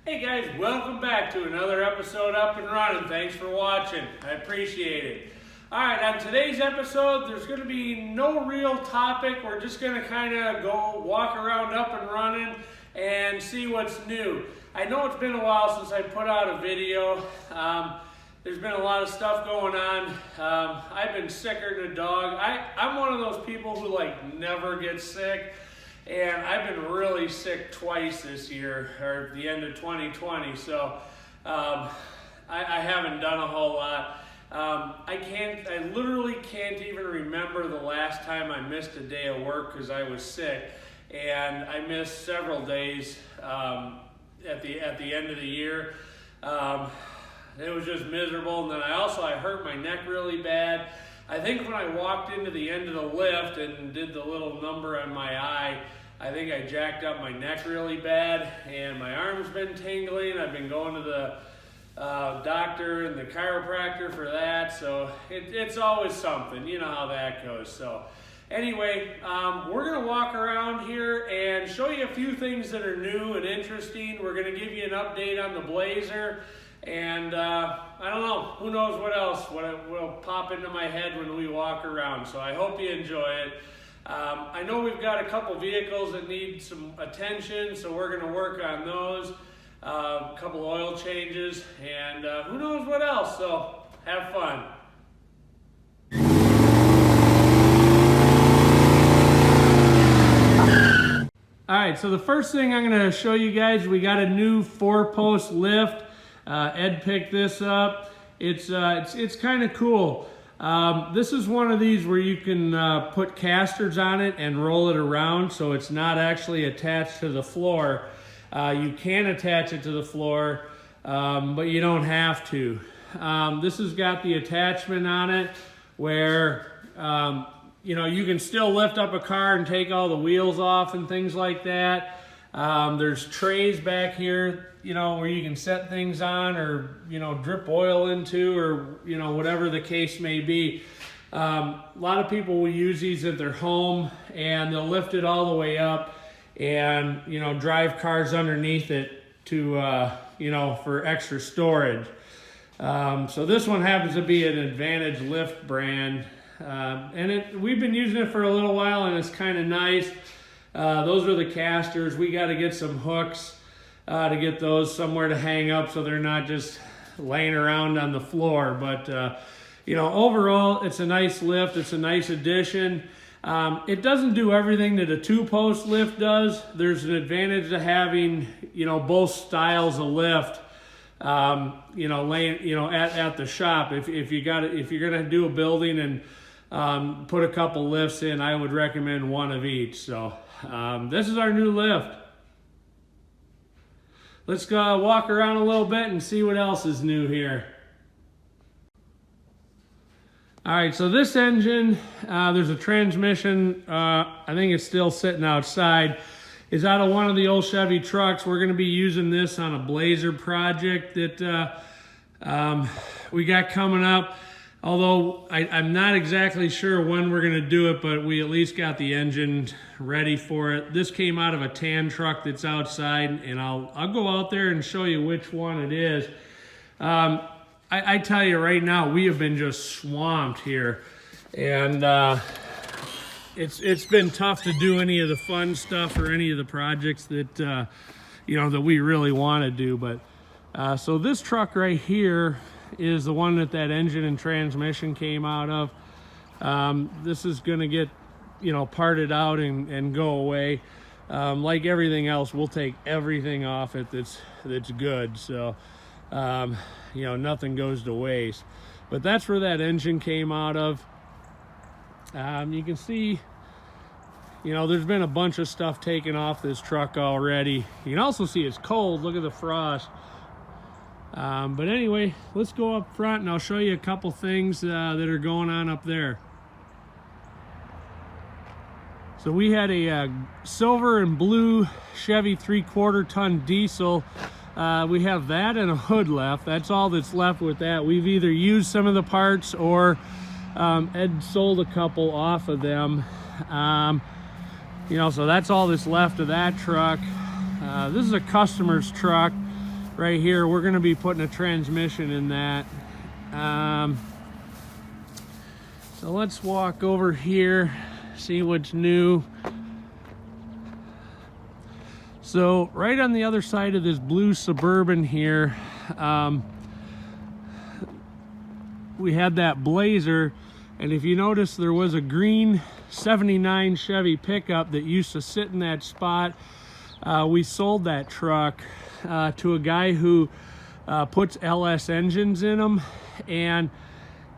Hey guys, welcome back to another episode Up and Running. Thanks for watching. I appreciate it. Alright, on today's episode, there's going to be no real topic. We're just going to kind of go walk around Up and Running and see what's new. I know it's been a while since I put out a video. There's been a lot of stuff going on. I've been sicker than a dog. I'm one of those people who never get sick. And I've been really sick twice this year, or at the end of 2020, so I haven't done a whole lot. I literally can't even remember the last time I missed a day of work because I was sick. And I missed several days at the end of the year. It was just miserable, and then I hurt my neck really bad. I think when I walked into the end of the lift and did the little number on my eye, I think I jacked up my neck really bad, and my arm's been tingling. I've been going to the doctor and the chiropractor for that, so it's always something. You know how that goes. So anyway, we're going to walk around here and show you a few things that are new and interesting. We're going to give you an update on the Blazer. And I don't know, who knows what else will pop into my head when we walk around. So I hope you enjoy it. I know we've got a couple vehicles that need some attention, so we're going to work on those. A couple oil changes, and who knows what else. So have fun. All right, so the first thing I'm going to show you guys, we got a new 4-post lift. Ed picked this up. It's kind of cool. This is one of these where you can put casters on it and roll it around, so it's not actually attached to the floor. You can attach it to the floor, but you don't have to. This has got the attachment on it where you can still lift up a car and take all the wheels off and things like that. There's trays back here, where you can set things on or, drip oil into or, whatever the case may be. A lot of people will use these at their home and they'll lift it all the way up and, drive cars underneath it to, for extra storage. So this one happens to be an Advantage Lift brand. And we've been using it for a little while and it's kind of nice. Those are the casters. We got to get some hooks to get those somewhere to hang up so they're not just laying around on the floor. But, overall, it's a nice lift. It's a nice addition. It doesn't do everything that a 2-post lift does. There's an advantage to having, both styles of lift, laying, at the shop. If you're going to do a building and put a couple lifts in, I would recommend one of each. So this is our new lift. Let's go walk around a little bit and see what else is new here. All right, so this engine, there's a transmission, I think it's still sitting outside, is out of one of the old Chevy trucks. We're going to be using this on a Blazer project that we got coming up. Although I'm not exactly sure when we're going to do it, but we at least got the engine ready for it. This came out of a tan truck that's outside, and I'll go out there and show you which one it is. I tell you right now, we have been just swamped here, and it's been tough to do any of the fun stuff or any of the projects that that we really want to do. But so this truck right here is the one that engine and transmission came out of. This is going to get, parted out and go away. Like everything else, we'll take everything off it that's good. So, nothing goes to waste. But that's where that engine came out of. You can see, there's been a bunch of stuff taken off this truck already. You can also see it's cold. Look at the frost. But anyway, let's go up front and I'll show you a couple things that are going on up there. So we had a silver and blue Chevy 3/4 ton diesel. We have that and a hood left. That's all that's left with that. We've either used some of the parts or Ed sold a couple off of them. So that's all that's left of that truck. This is a customer's truck. right here. We're going to be putting a transmission in that. So let's walk over here, see what's new. So right on the other side of this blue Suburban here, we had that Blazer, and if you notice, there was a green 79 Chevy pickup that used to sit in that spot. We sold that truck to a guy who puts LS engines in them, and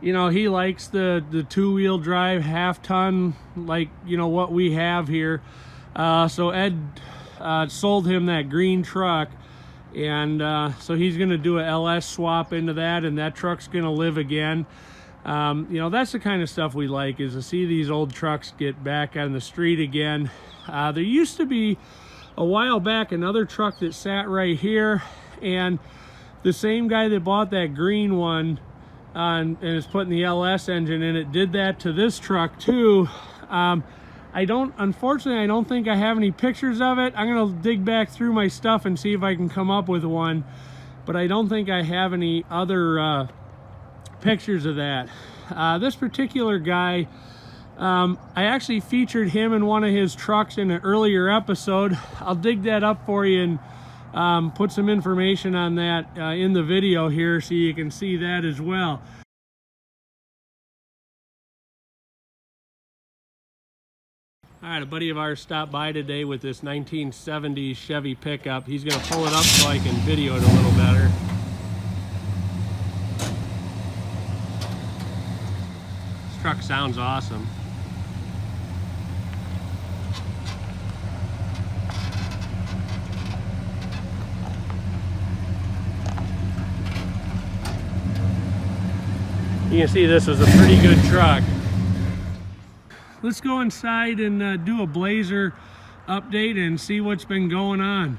you know, he likes the two-wheel drive half-ton, like, you know, what we have here. So Ed sold him that green truck, and so he's going to do a LS swap into that, and that truck's going to live again. You know, that's the kind of stuff we like, is to see these old trucks get back on the street again. There used to be, a while back, another truck that sat right here, and the same guy that bought that green one and is putting the LS engine in it did that to this truck too. Unfortunately, I don't think I have any pictures of it. I'm gonna dig back through my stuff and see if I can come up with one, but I don't think I have any other pictures of that. This particular guy, I actually featured him in one of his trucks in an earlier episode. I'll dig that up for you and put some information on that in the video here so you can see that as well. All right, a buddy of ours stopped by today with this 1970s Chevy pickup. He's going to pull it up so I can video it a little better. This truck sounds awesome. You can see this is a pretty good truck. Let's go inside and do a Blazer update and see what's been going on.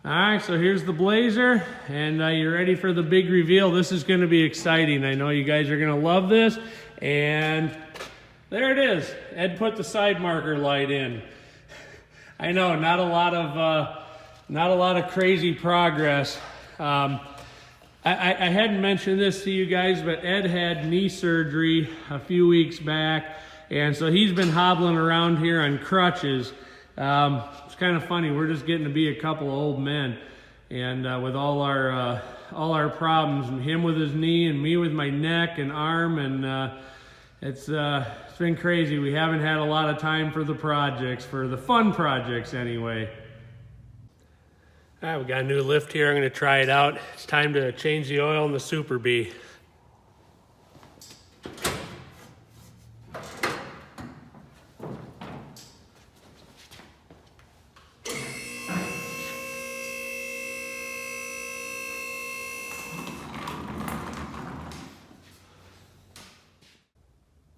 All right, so here's the Blazer, and you're ready for the big reveal. This is going to be exciting. I know you guys are going to love this. And there it is. Ed put the side marker light in. I know, not a lot of crazy progress. I hadn't mentioned this to you guys, but Ed had knee surgery a few weeks back, and so he's been hobbling around here on crutches. It's kind of funny. We're just getting to be a couple of old men, and with all our problems, him with his knee and me with my neck and arm, and it's been crazy. We haven't had a lot of time for the projects, for the fun projects anyway. All right, we got a new lift here. I'm going to try it out. It's time to change the oil in the Super Bee.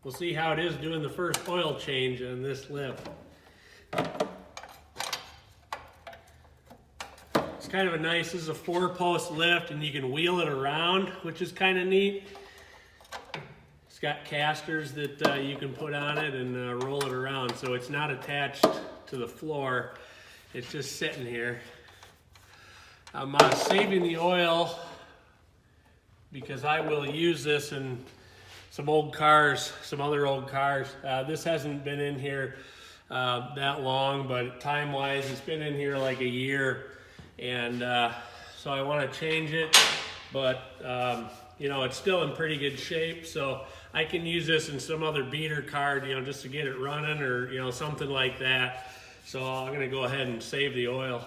We'll see how it is doing the first oil change on this lift. It's kind of a nice, this is a 4-post lift, and you can wheel it around, which is kind of neat. It's got casters that you can put on it and roll it around, so it's not attached to the floor. It's just sitting here. I'm saving the oil because I will use this in some old cars, some other old cars. This hasn't been in here that long, but time-wise, it's been in here like a year. And so I want to change it, but you know, it's still in pretty good shape. So I can use this in some other beater car, you know, just to get it running, or, you know, something like that. So I'm going to go ahead and save the oil.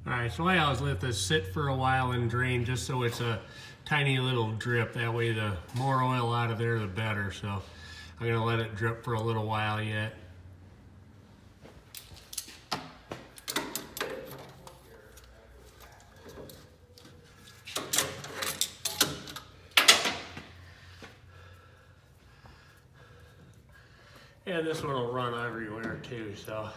All right, so I always let this sit for a while and drain, just so it's a tiny little drip. That way the more oil out of there, the better. So I'm going to let it drip for a little while yet. And this one will run everywhere too, so.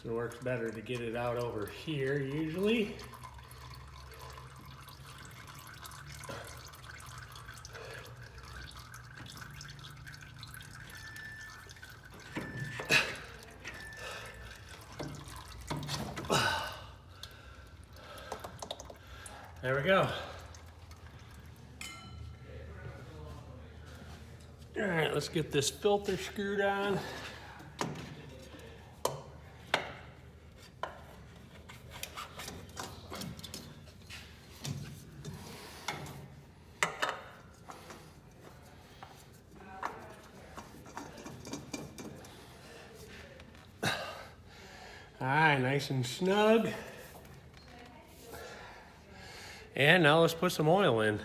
So it works better to get it out over here usually. There we go. All right, let's get this filter screwed on. All right, nice and snug. And now let's put some oil in.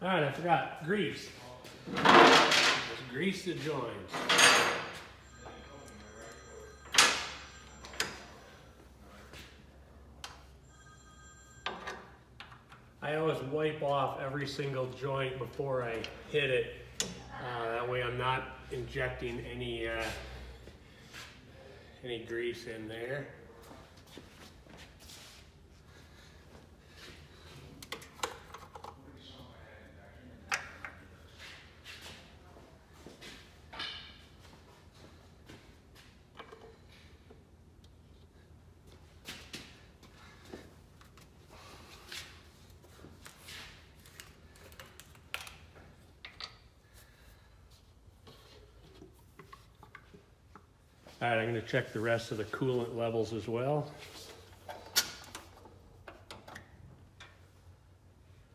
All right, I forgot, grease. Let's grease the joints. I always wipe off every single joint before I hit it. That way I'm not injecting any grease in there. All right, I'm going to check the rest of the coolant levels as well.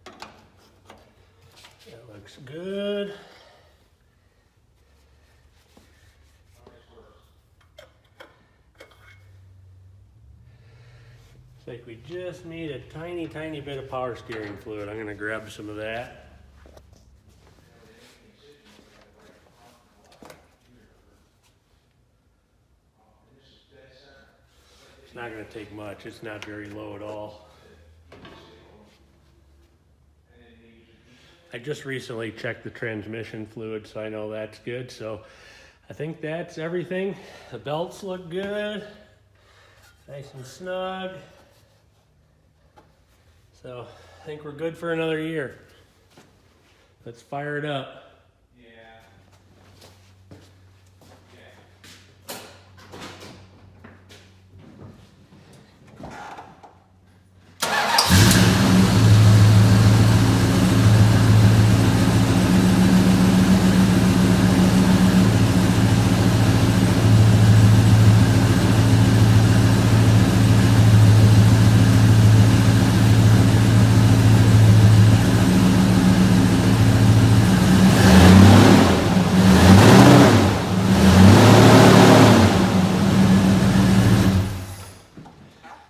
That looks good. Looks like we just need a tiny, tiny bit of power steering fluid. I'm going to grab some of that. It's not going to take much. It's not very low at all. I just recently checked the transmission fluid, so I know that's good. So I think that's everything. The belts look good. Nice and snug. So I think we're good for another year. Let's fire it up.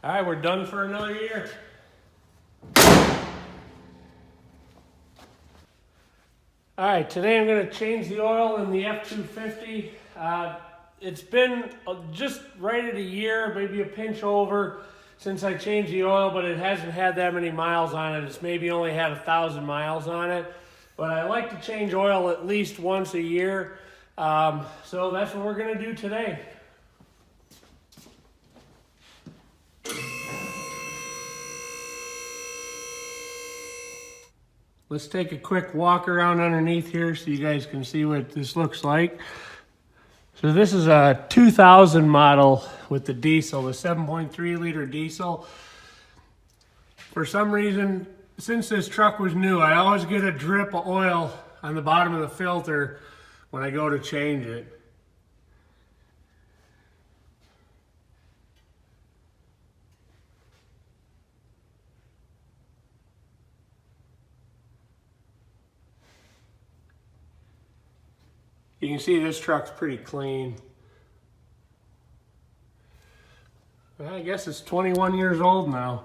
All right, we're done for another year. All right, today I'm going to change the oil in the F250. It's been just right at a year, maybe a pinch over since I changed the oil, but it hasn't had that many miles on it. It's maybe only had 1,000 miles on it. But I like to change oil at least once a year. So that's what we're going to do today. Let's take a quick walk around underneath here so you guys can see what this looks like. So this is a 2000 model with the diesel, the 7.3 liter diesel. For some reason, since this truck was new, I always get a drip of oil on the bottom of the filter when I go to change it. You can see this truck's pretty clean. Well, I guess it's 21 years old now.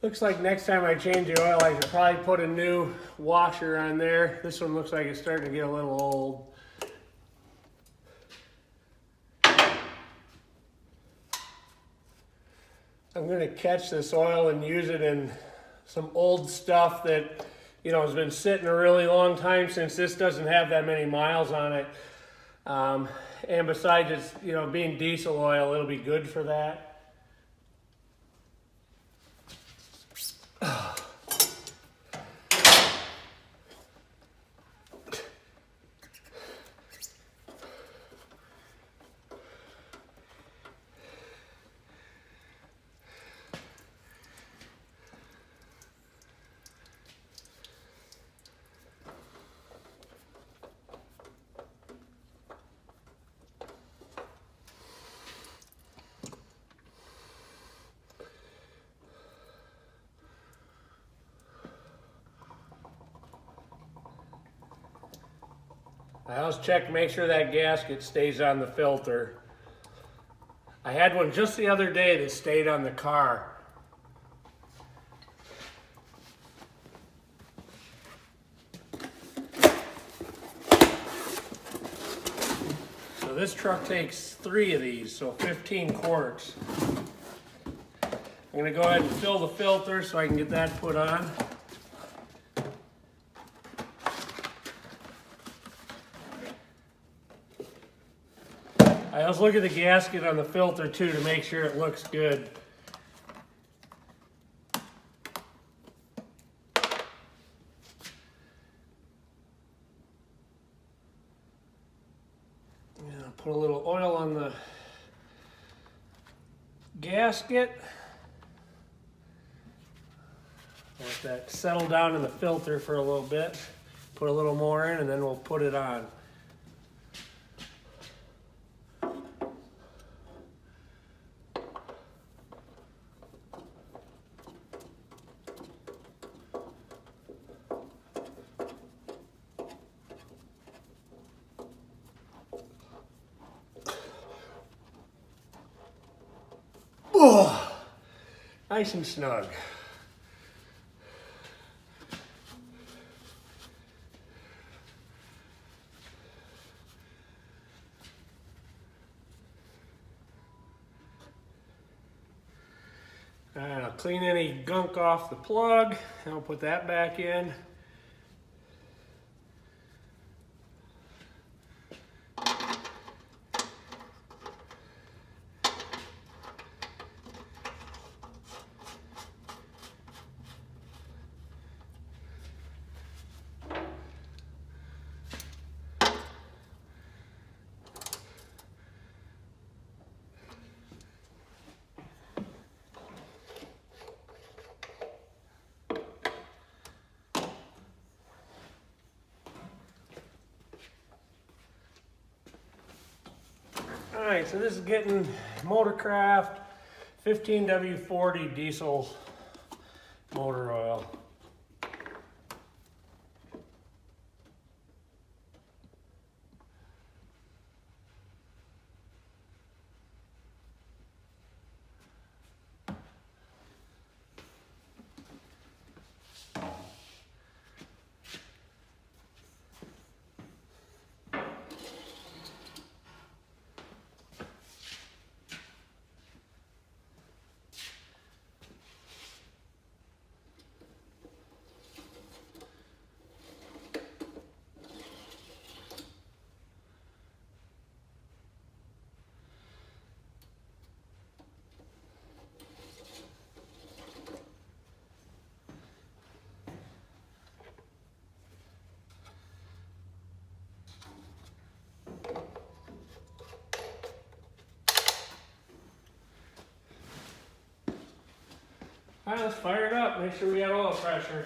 Looks like next time I change the oil, I should probably put a new washer on there. This one looks like it's starting to get a little old. I'm going to catch this oil and use it in some old stuff that, you know, has been sitting a really long time, since this doesn't have that many miles on it. And besides it's, you know, being diesel oil, it'll be good for that. I always check to make sure that gasket stays on the filter. I had one just the other day that stayed on the car. So this truck takes 3 of these, so 15 quarts. I'm going to go ahead and fill the filter so I can get that put on. I always look at the gasket on the filter too to make sure it looks good. Put a little oil on the gasket. Let that settle down in the filter for a little bit. Put a little more in and then we'll put it on. Oh, nice and snug. And I'll clean any gunk off the plug, and I'll put that back in. Alright, so this is getting Motorcraft 15W40 diesel motor oil. All right, let's fire it up. Make sure we got oil pressure.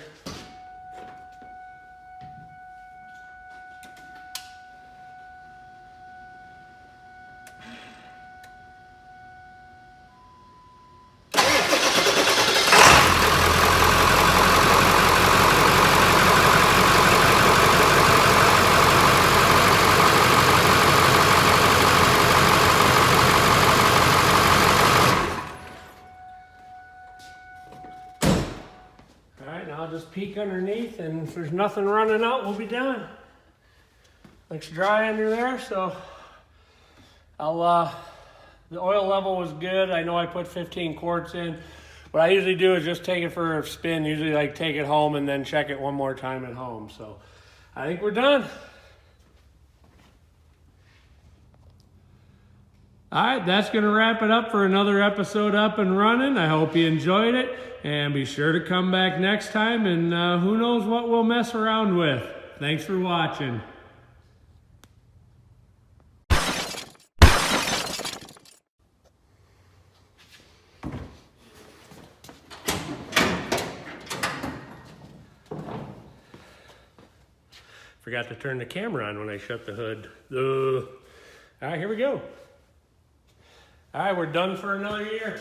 now I'll just peek underneath, and if there's nothing running out, we'll be done. Looks dry under there, so the oil level was good. I know I put 15 quarts in. What I usually do is just take it for a spin, usually like take it home and then check it one more time at home. So I think we're done. All right, that's going to wrap it up for another episode Up and Running. I hope you enjoyed it, and be sure to come back next time, and who knows what we'll mess around with. Thanks for watching. Forgot to turn the camera on when I shut the hood. All right, here we go. All right, we're done for another year.